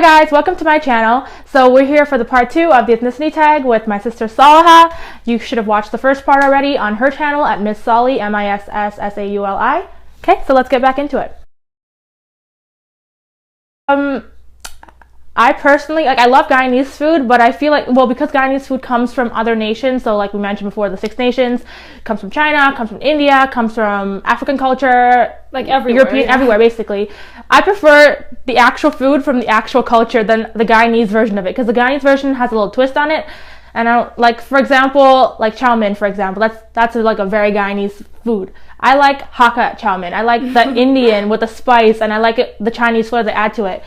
guys, welcome to my channel. So we're here for the part 2 of the ethnicity tag with my sister SAULIHA. You should have watched the first part already on her channel at Miss Sauli, MISSSAULI. Okay, so let's get back into it. I personally, I love Guyanese food, but I feel like, well, because Guyanese food comes from other nations, so like we mentioned before, the 6 nations, comes from China, comes from India, comes from African culture, like everywhere, European, everywhere basically. I prefer the actual food from the actual culture than the Guyanese version of it, because the Guyanese version has a little twist on it. And I don't, like, for example, like chow mein, for example, that's like a very Guyanese food. I like Hakka chow mein. I like the Indian with the spice, and I like the Chinese flavor they add to it.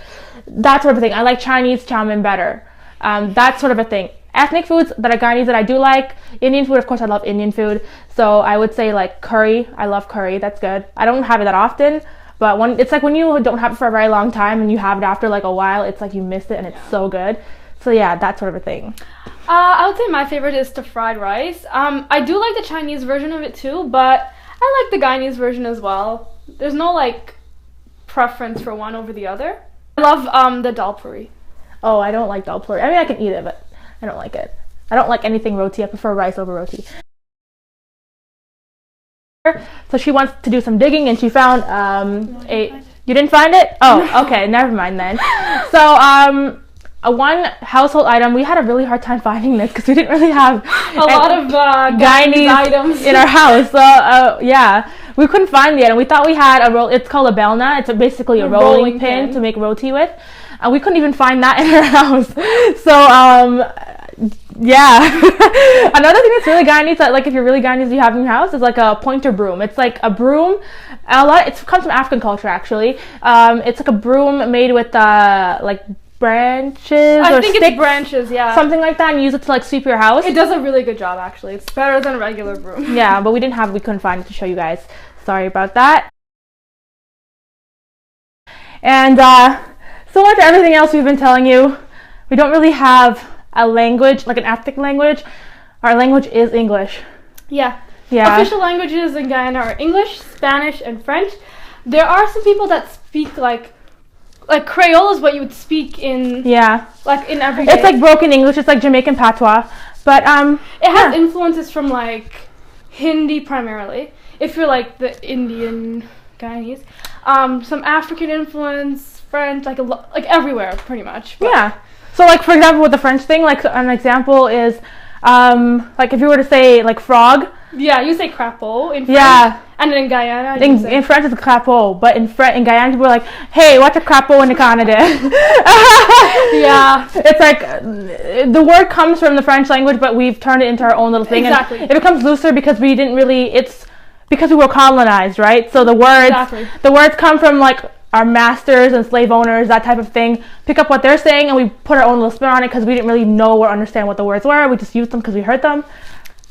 That sort of thing. I like Chinese chow mein better. That sort of a thing. Ethnic foods that are Guyanese that I do like. Indian food, of course, I love Indian food. So I would say like curry. I love curry. That's good. I don't have it that often, but it's like when you don't have it for a very long time and you have it after like a while, it's like you miss it and it's so good. So yeah, that sort of a thing. I would say my favorite is the fried rice. I do like the Chinese version of it too, but I like the Guyanese version as well. There's no like preference for one over the other. I love the dal puri. Oh, I don't like dal puri. I mean, I can eat it, but I don't like it. I don't like anything roti. I prefer rice over roti. So she wants to do some digging, and she found You didn't find it? Oh, okay. Never mind then. So one household item, we had a really hard time finding this because we didn't really have a lot of Guyanese items in our house. So yeah, we couldn't find it, and we thought we had a roll. It's called a belna. It's basically a rolling pin to make roti with, and we couldn't even find that in our house. So yeah. Another thing that's really Guyanese, that like if you're really Guyanese, you have in your house is like a pointer broom. It's like a broom. It comes from African culture actually. It's like a broom made with like branches I or think sticks, it's branches, yeah, something like that, and use it to like sweep your house. It does a really good job actually. It's better than a regular broom. Yeah, but we couldn't find it to show you guys. Sorry about that. And similar to everything else we've been telling you, we don't really have a language, like an ethnic language. Our language is English. Yeah. Official languages in Guyana are English, Spanish, and French. There are some people that speak like Creole is what you would speak in, like in every day. It's like broken English. It's like Jamaican patois, but it has influences from like Hindi primarily. If you're like the Indian Guyanese, some African influence, French, like everywhere pretty much. But yeah. So like for example with the French thing, like an example is like if you were to say like frog. Yeah, you say crapaud in French. Yeah. And then in Guyana, in French it's crapaud, but in Guyana people are like, hey, what's a crapaud in the Canada? Yeah. It's like the word comes from the French language, but we've turned it into our own little thing. Exactly. And it becomes looser because we didn't really. It's because we were colonized, right? So the words come from like our masters and slave owners, that type of thing. Pick up what they're saying, and we put our own little spin on it because we didn't really know or understand what the words were. We just used them because we heard them.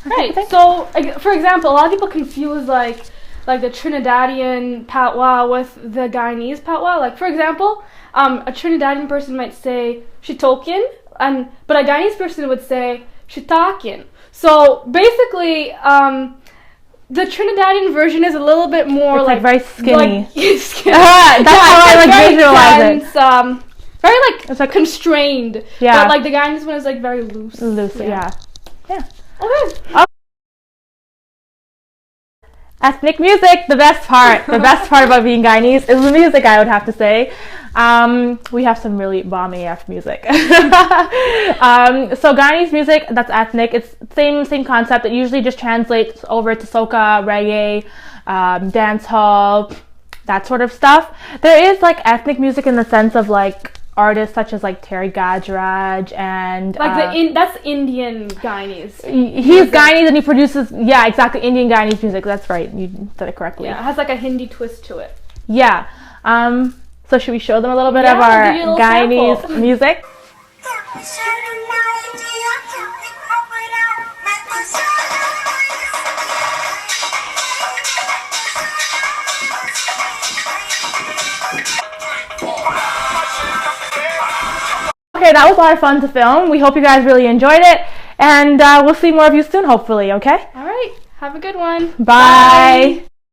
Right. So, for example, a lot of people confuse like the Trinidadian patois with the Guyanese patois. Like, for example, a Trinidadian person might say shitokin, but a Guyanese person would say shitakin. So basically, the Trinidadian version is a little bit more like very skinny. That's how I like visualize it. Very it's like constrained. Yeah. But like the Guyanese one is like very loose. Loose. Yeah. Okay. Ethnic music, the best part. The best part about being Guyanese is the music, I would have to say. We have some really bomb AF music. So Guyanese music, that's ethnic. It's same concept. It usually just translates over to soca, reggae, dance hall, that sort of stuff. There is like ethnic music in the sense of like artists such as like Terry Gajraj and like that's Indian Guyanese. He's Guyanese and he produces exactly Indian Guyanese music. That's right, you said it correctly. Yeah, it has like a Hindi twist to it. Yeah. So should we show them a little bit of our Guyanese sample. Music? Okay, that was a lot of fun to film. We hope you guys really enjoyed it, and we'll see more of you soon, hopefully, okay? All right, have a good one. Bye.